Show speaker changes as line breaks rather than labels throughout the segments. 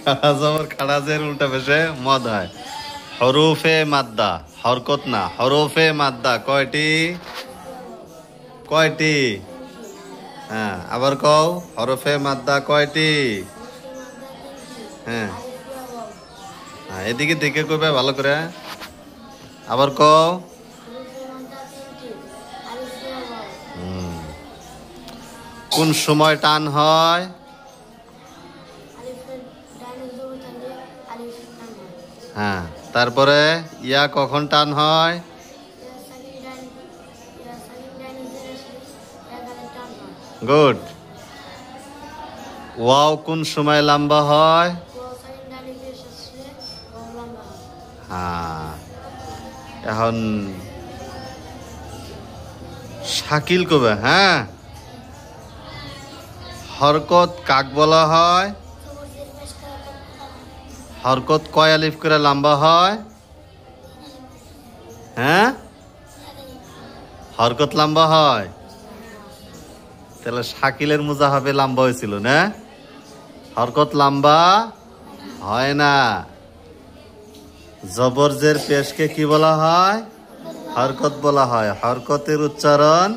খাড়া জবর খাড়াজের উল্টা পেশে মদ হয়। হরফে মাদ্দা, হরকত না, হরফে মাদ্দা কয়টি? কয়টি? হ্যাঁ, আবার কও, হরফে মাদ্দা কয়টি? হ্যাঁ, হ্যাঁ, এদিকে দেখে কইবে ভালো করে। আবার কও। কোন সময় টান হয়? হ্যাঁ, তারপরে ইয়া কখন টান হয়? গুড। ওয়াও কোন সময় লম্বা হয়? হ্যাঁ, এখন শাকিল কবে? হ্যাঁ, হরকত কাক বলা হয়? হরকত কয় আলিফ করে লম্বা হয়? হ্যাঁ, হরকত লম্বা হয়। তাহলে শাকিলের মোজা হবে লম্বা হয়েছিল না? হরকত লম্বা হয় না। জবরজের পেশকে কি বলা হয়? হরকত বলা হয়। হরকতের উচ্চারণ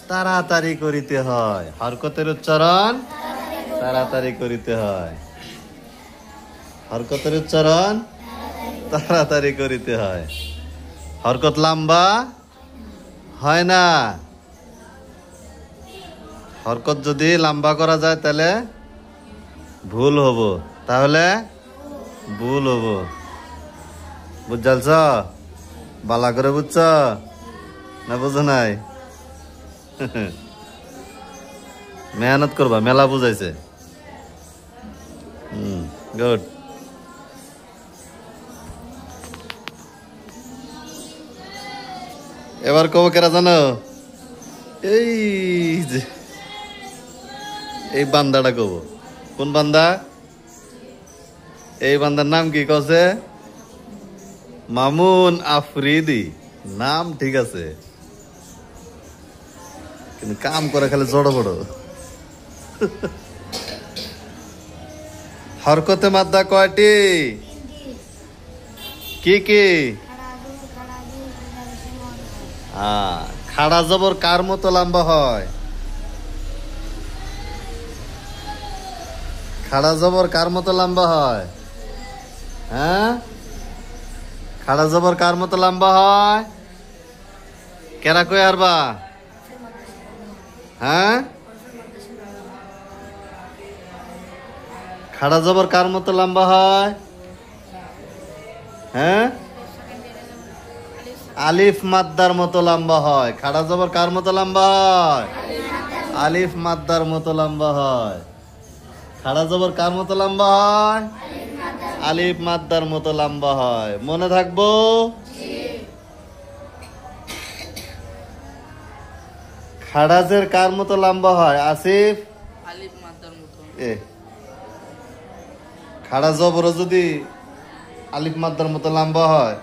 তাড়াতাড়ি করিতে হয়। হরকতের উচ্চারণ তাড়াতাড়ি করিতে হয়। হরকতের উচ্চারণ তাড়াতাড়ি করিতে হয়। হরকত লম্বা হয় না। হরকত যদি লম্বা করা যায় তাহলে ভুল হব। তাহলে ভুল হব। বুঝালছ? বালা করে বুঝছ না? বুঝো নাই? মেহনত করবা, মেলা বুঝাইছে। গুড। এবার কব কেরা জানো? এই যে এই বান্দাটা কব। কোন বান্দা? এই বান্দার নাম কি কছে? মামুন আফ্রিদি। নাম ঠিক আছে, কিন্তু কাম করে খালি জড়ো বড়। হরকতে মাদ্দা কয়টি? কি কি? খাড়া জবর কার মতো লম্বা হয়? খাড়া জবর কার মতো লম্বা হয়? হ্যাঁ, খাড়া জবর কার মতো লম্বা হয়? কেরা কই আরবা? হ্যাঁ, খাড়া জবর কার মতো লম্বা হয়? হ্যাঁ, আলিফ মাদ্দার মতো লম্বা হয়। খাড়া জবর কার মতো লম্বা হয়? আলিফ মাদ্দার মতো লম্বা হয়। খাড়া জবর কার মতো লম্বা হয়? আলিফ মাদ্দার মতো লম্বা হয়। মনে থাকবো? খাড়াজের কার মতো লম্বা হয়? আসিফ?
আলিফ মাদ্দার মতো।
খাড়া জবর যদি আলিফ মাদ্দার মতো লম্বা হয়,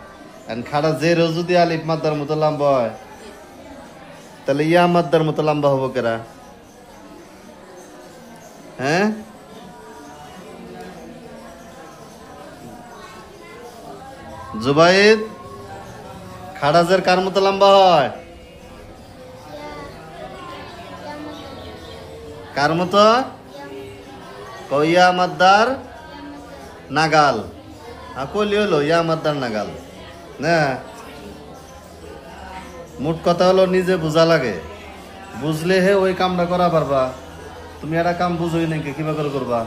খাড়া জেরও যদি আলিফ মাদ্দার মতো লম্বা হয়, তাহলে ইয়া মাদ্দার মতো লম্বা হবো কেরা? হ্যাঁ, জুবাইদ, খাড়াজের কার মতো লম্বা হয়? কার মতো? ইয়া মাদ্দার নাগাল। কলি হলো ইয়া মাদ্দার নাগাল না। মোট কথা হলো নিজে বুঝা লাগে, বুঝলে হে ওই কামটা করা পারবা। তুমি একটা কাম বুঝোই নাকি, কিবা করে করবা?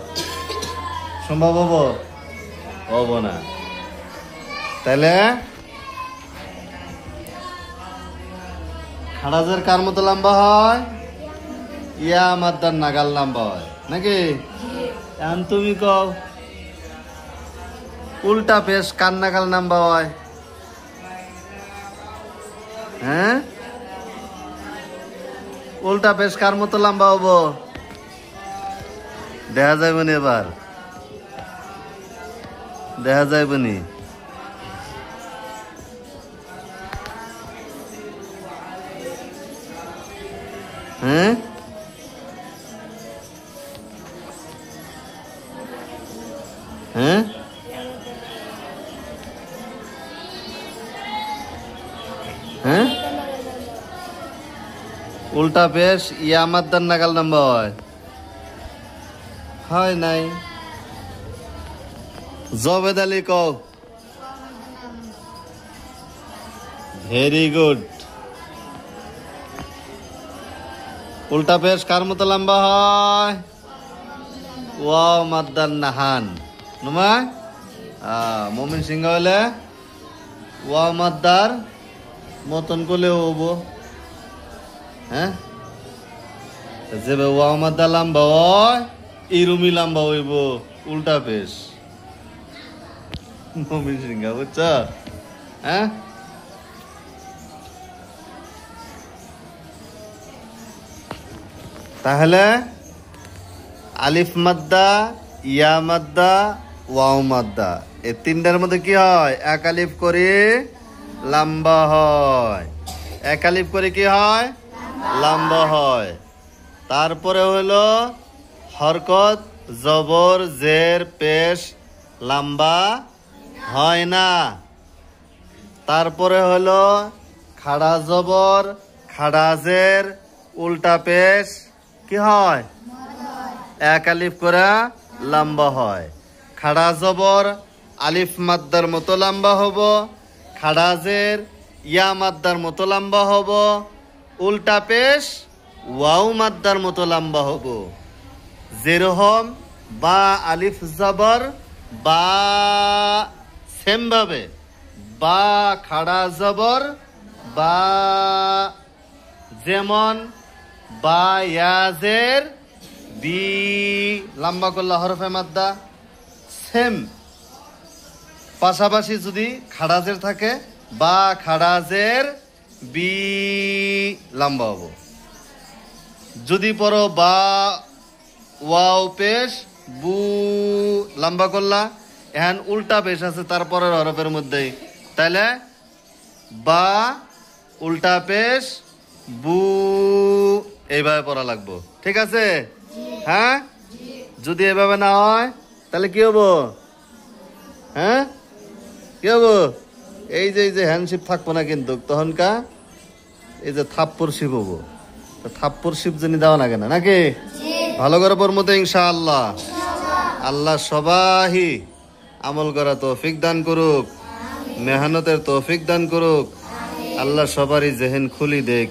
সম্ভব হবো? হবো না। তাইলে খাড়াজের কার মতো লম্বা হয়? ইয়া মাদ্দার নাগাল লম্বা হয় নাকি? এখন তুমি কও উল্টা পেশ কার নাগাল লম্বা হয়? হ্যাঁ, উল্টা পেশ কার মতো লম্বা হবো? দেখা যাইব নি? এবার দেখা যাইব নি? হ্যাঁ, হ্যাঁ হ্যাঁ উল্টা পেশ ইয়া মাদ্দার নাগাল লম্বা হয় নাই। জবেদ আলী কও। Very good. উল্টা পেশ কার মতো লম্বা হয়? ওয়াও মাদ্দার নাহান নুমা মমিন সিংহ হলে ওয়াও মাদ্দার মতন করলে হবো। হ্যাঁ যে ওয়াও মাদ্দা লম্বা হয় ইরুমি লম্বা হইব উল্টা পেশ মমিন সিংহ বুঝছ? হ্যাঁ তাহলে আলিফ মাদ্দা, ইয়া মাদ্দা, ওয়াও মাদ্দা এই তিনটার মধ্যে কি হয়? এক আলিফ করে লম্বা হয়। এক আলিফ করে কি হয়? লম্বা হয়। তারপরে হলো হরকত জবর জের পেশ লম্বা হয় না। তারপরে হলো খাড়া জবর খাড়া জের উল্টা পেশ কি হয়? এক আলিফ করে লম্বা হয়। খাড়া জবর আলিফ মাদ্দার মতো লম্বা হব। খাড়া জের ইয়া মাদ্দার মতো লম্বা হব। উল্টা পেশ ওয়াও মাদ্দার মতো লম্বা হব। যেরকম বা আলিফ জবর বা সেম ভাবে বা খাড়া জবর বা, যেমন বা ইয়াজের বি লম্বা করলে হরফে মাদ্দা সেম। পাশাপাশি যদি খাড়াজের থাকে বা খাড়াজের বি লম্বা হবো। যদি পড়ো বা ওয়াও পেশ বু লম্বা করলা এখন উল্টা পেশ আছে তারপরের হরফের মধ্যেই, তাইলে বা উল্টা পেশ বু এইভাবে পড়া লাগবো। ঠিক আছে? হ্যাঁ যদি এভাবে না হয় তাহলে কি হবো? হ্যাঁ কি হবো? এই যে হ্যান্ডশিপ থাকবো না কিন্তু তখনকা এই যে থাপ্পর শিপ হবো। থাপ্পর শিপ জানি দেওয়া না কেন নাকি? ভালো করে পড়বো তো ইনশাআল্লাহ। আল্লাহ সবাই আমল করা তৌফিক দান করুক, মেহনতের তৌফিক দান করুক। আল্লাহ সবারই জেহেন খুলি দেখ।